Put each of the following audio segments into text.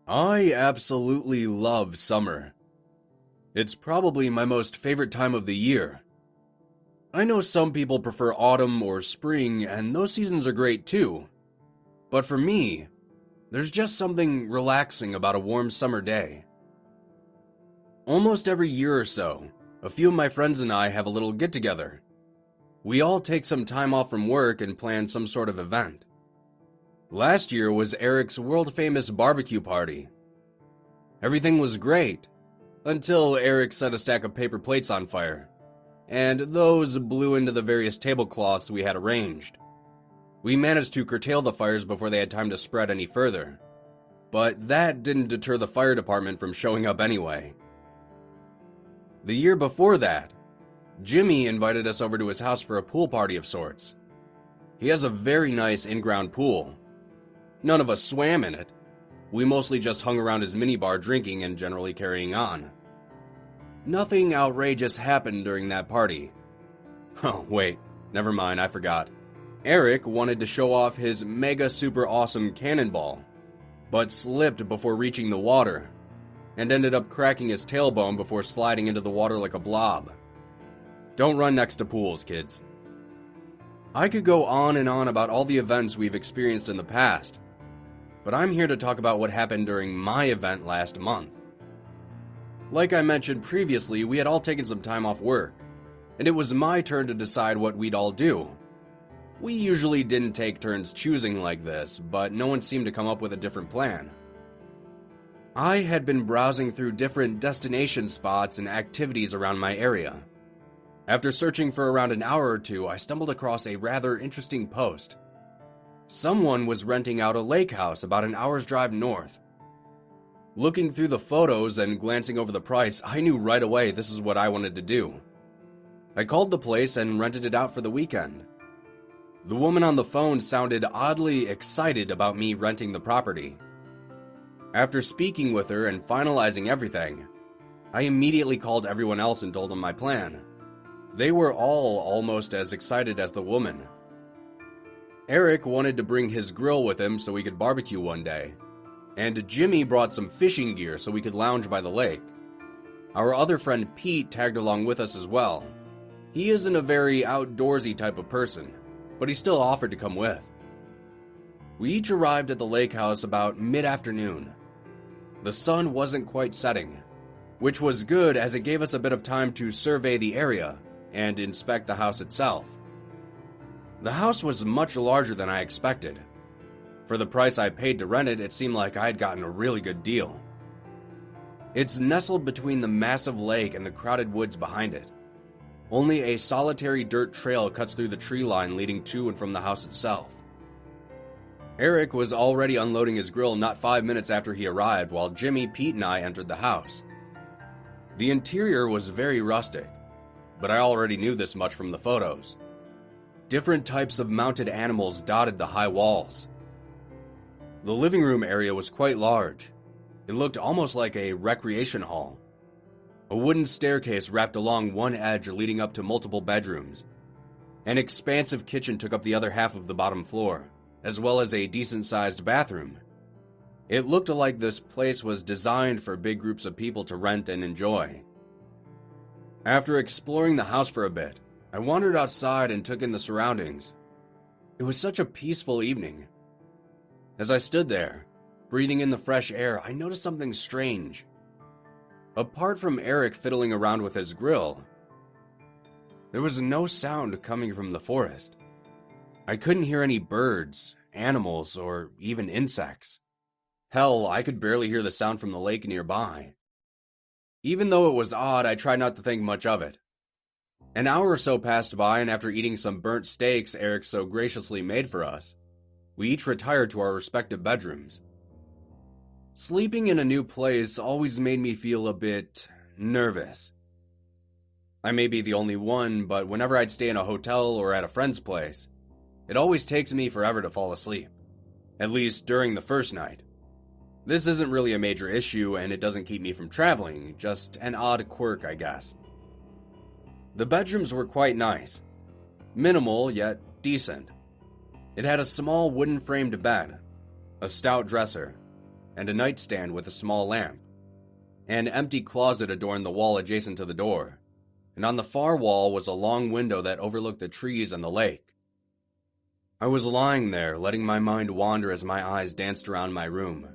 I absolutely love summer. It's probably my most favorite time of the year. I know some people prefer autumn or spring, and those seasons are great too. But for me, there's just something relaxing about a warm summer day. Almost every year or so, a few of my friends and I have a little get-together. We all take some time off from work and plan some sort of event. Last year was Eric's world-famous barbecue party. Everything was great, until Eric set a stack of paper plates on fire, and those blew into the various tablecloths we had arranged. We managed to curtail the fires before they had time to spread any further, but that didn't deter the fire department from showing up anyway. The year before that, Jimmy invited us over to his house for a pool party of sorts. He has a very nice in-ground pool. None of us swam in it. We mostly just hung around his minibar drinking and generally carrying on. Nothing outrageous happened during that party. Oh, wait, never mind, I forgot. Eric wanted to show off his mega super awesome cannonball, but slipped before reaching the water, and ended up cracking his tailbone before sliding into the water like a blob. Don't run next to pools, kids. I could go on and on about all the events we've experienced in the past, but I'm here to talk about what happened during my event last month. Like I mentioned previously, we had all taken some time off work, and it was my turn to decide what we'd all do. We usually didn't take turns choosing like this, but no one seemed to come up with a different plan. I had been browsing through different destination spots and activities around my area. After searching for around an hour or two, I stumbled across a rather interesting post. Someone was renting out a lake house about an hour's drive north. Looking through the photos and glancing over the price, I knew right away this is what I wanted to do. I called the place and rented it out for the weekend. The woman on the phone sounded oddly excited about me renting the property. After speaking with her and finalizing everything, I immediately called everyone else and told them my plan. They were all almost as excited as the woman. Eric wanted to bring his grill with him so we could barbecue one day, and Jimmy brought some fishing gear so we could lounge by the lake. Our other friend Pete tagged along with us as well. He isn't a very outdoorsy type of person, but he still offered to come with. We each arrived at the lake house about mid-afternoon. The sun wasn't quite setting, which was good as it gave us a bit of time to survey the area and inspect the house itself. The house was much larger than I expected. For the price I paid to rent it, it seemed like I had gotten a really good deal. It's nestled between the massive lake and the crowded woods behind it. Only a solitary dirt trail cuts through the tree line leading to and from the house itself. Eric was already unloading his grill not 5 minutes after he arrived, while Jimmy, Pete, and I entered the house. The interior was very rustic, but I already knew this much from the photos. Different types of mounted animals dotted the high walls. The living room area was quite large. It looked almost like a recreation hall. A wooden staircase wrapped along one edge leading up to multiple bedrooms. An expansive kitchen took up the other half of the bottom floor, as well as a decent-sized bathroom. It looked like this place was designed for big groups of people to rent and enjoy. After exploring the house for a bit, I wandered outside and took in the surroundings. It was such a peaceful evening. As I stood there, breathing in the fresh air, I noticed something strange. Apart from Eric fiddling around with his grill, there was no sound coming from the forest. I couldn't hear any birds, animals, or even insects. Hell, I could barely hear the sound from the lake nearby. Even though it was odd, I tried not to think much of it. An hour or so passed by, and after eating some burnt steaks Eric so graciously made for us, we each retired to our respective bedrooms. Sleeping in a new place always made me feel a bit nervous. I may be the only one, but whenever I'd stay in a hotel or at a friend's place, it always takes me forever to fall asleep, at least during the first night. This isn't really a major issue, and it doesn't keep me from traveling, just an odd quirk, I guess. The bedrooms were quite nice. Minimal, yet decent. It had a small wooden-framed bed, a stout dresser, and a nightstand with a small lamp. An empty closet adorned the wall adjacent to the door, and on the far wall was a long window that overlooked the trees and the lake. I was lying there, letting my mind wander as my eyes danced around my room.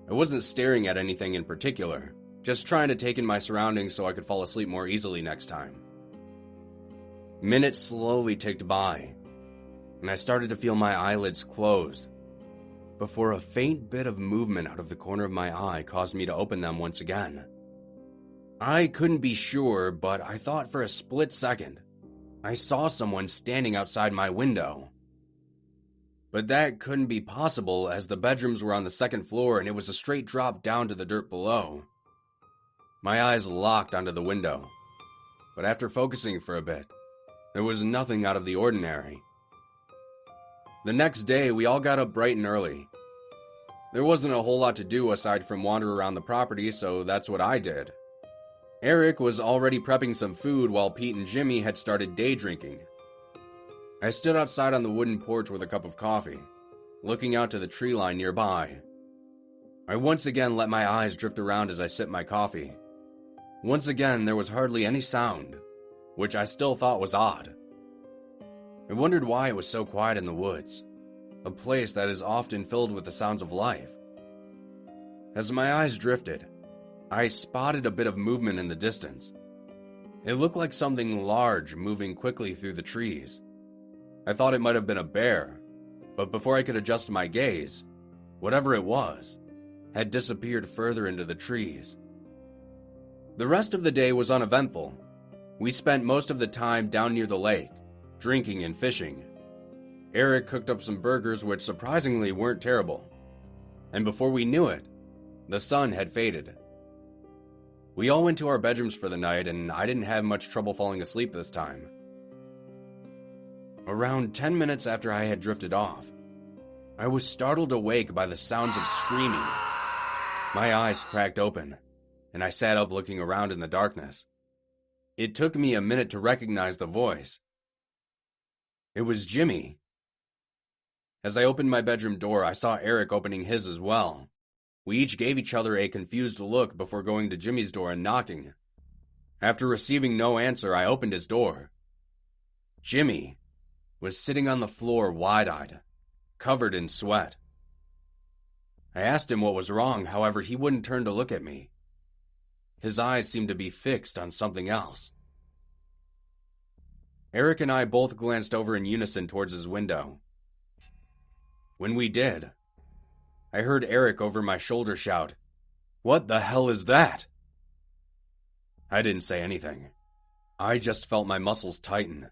I wasn't staring at anything in particular, just trying to take in my surroundings so I could fall asleep more easily next time. Minutes slowly ticked by, and I started to feel my eyelids close, before a faint bit of movement out of the corner of my eye caused me to open them once again. I couldn't be sure, but I thought for a split second I saw someone standing outside my window. But that couldn't be possible, as the bedrooms were on the second floor and it was a straight drop down to the dirt below. My eyes locked onto the window, but after focusing for a bit, there was nothing out of the ordinary. The next day, we all got up bright and early. There wasn't a whole lot to do aside from wander around the property, so that's what I did. Eric was already prepping some food while Pete and Jimmy had started day drinking. I stood outside on the wooden porch with a cup of coffee, looking out to the tree line nearby. I once again let my eyes drift around as I sipped my coffee. Once again, there was hardly any sound, which I still thought was odd. I wondered why it was so quiet in the woods, a place that is often filled with the sounds of life. As my eyes drifted, I spotted a bit of movement in the distance. It looked like something large moving quickly through the trees. I thought it might have been a bear, but before I could adjust my gaze, whatever it was had disappeared further into the trees. The rest of the day was uneventful. We spent most of the time down near the lake, drinking and fishing. Eric cooked up some burgers which surprisingly weren't terrible, and before we knew it, the sun had faded. We all went to our bedrooms for the night, and I didn't have much trouble falling asleep this time. Around 10 minutes after I had drifted off, I was startled awake by the sounds of screaming. My eyes cracked open, and I sat up looking around in the darkness. It took me a minute to recognize the voice. It was Jimmy. As I opened my bedroom door, I saw Eric opening his as well. We each gave each other a confused look before going to Jimmy's door and knocking. After receiving no answer, I opened his door. Jimmy was sitting on the floor wide-eyed, covered in sweat. I asked him what was wrong, however, he wouldn't turn to look at me. His eyes seemed to be fixed on something else. Eric and I both glanced over in unison towards his window. When we did, I heard Eric over my shoulder shout, "What the hell is that?" I didn't say anything. I just felt my muscles tighten.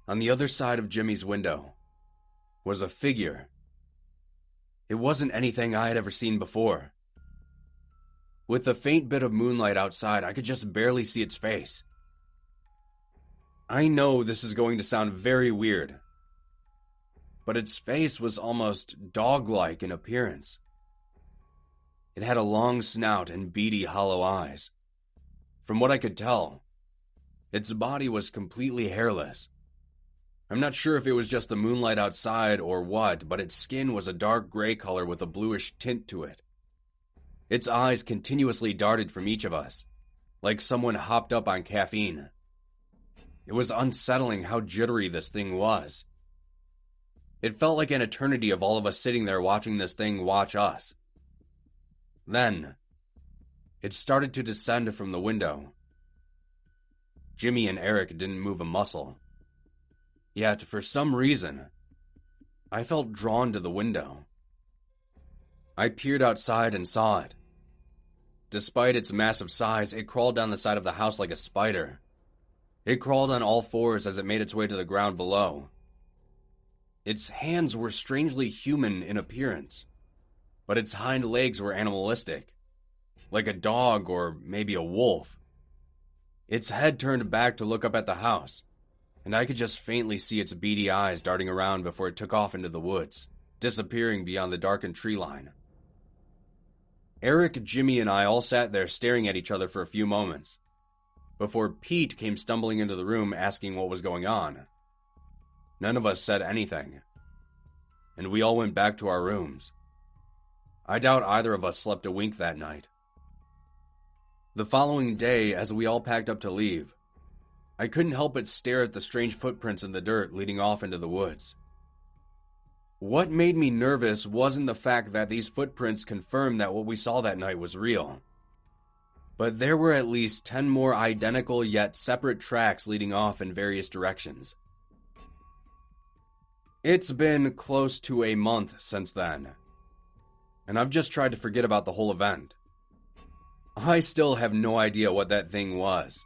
On the other side of Jimmy's window was a figure. It wasn't anything I had ever seen before. With the faint bit of moonlight outside, I could just barely see its face. I know this is going to sound very weird, but its face was almost dog-like in appearance. It had a long snout and beady, hollow eyes. From what I could tell, its body was completely hairless. I'm not sure if it was just the moonlight outside or what, but its skin was a dark gray color with a bluish tint to it. Its eyes continuously darted from each of us, like someone hopped up on caffeine. It was unsettling how jittery this thing was. It felt like an eternity of all of us sitting there watching this thing watch us. Then, it started to descend from the window. Jimmy and Eric didn't move a muscle. Yet, for some reason, I felt drawn to the window. I peered outside and saw it. Despite its massive size, it crawled down the side of the house like a spider. It crawled on all fours as it made its way to the ground below. Its hands were strangely human in appearance, but its hind legs were animalistic, like a dog or maybe a wolf. Its head turned back to look up at the house, and I could just faintly see its beady eyes darting around before it took off into the woods, disappearing beyond the darkened tree line. Eric, Jimmy, and I all sat there staring at each other for a few moments, before Pete came stumbling into the room asking what was going on. None of us said anything, and we all went back to our rooms. I doubt either of us slept a wink that night. The following day, as we all packed up to leave, I couldn't help but stare at the strange footprints in the dirt leading off into the woods. What made me nervous wasn't the fact that these footprints confirmed that what we saw that night was real, but there were at least 10 more identical yet separate tracks leading off in various directions. It's been close to a month since then, and I've just tried to forget about the whole event. I still have no idea what that thing was,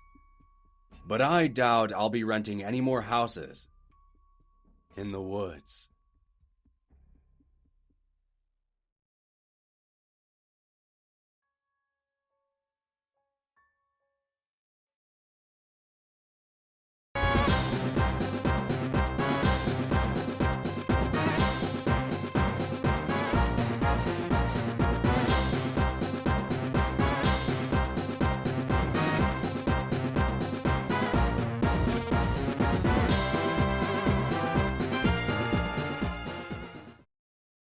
but I doubt I'll be renting any more houses in the woods.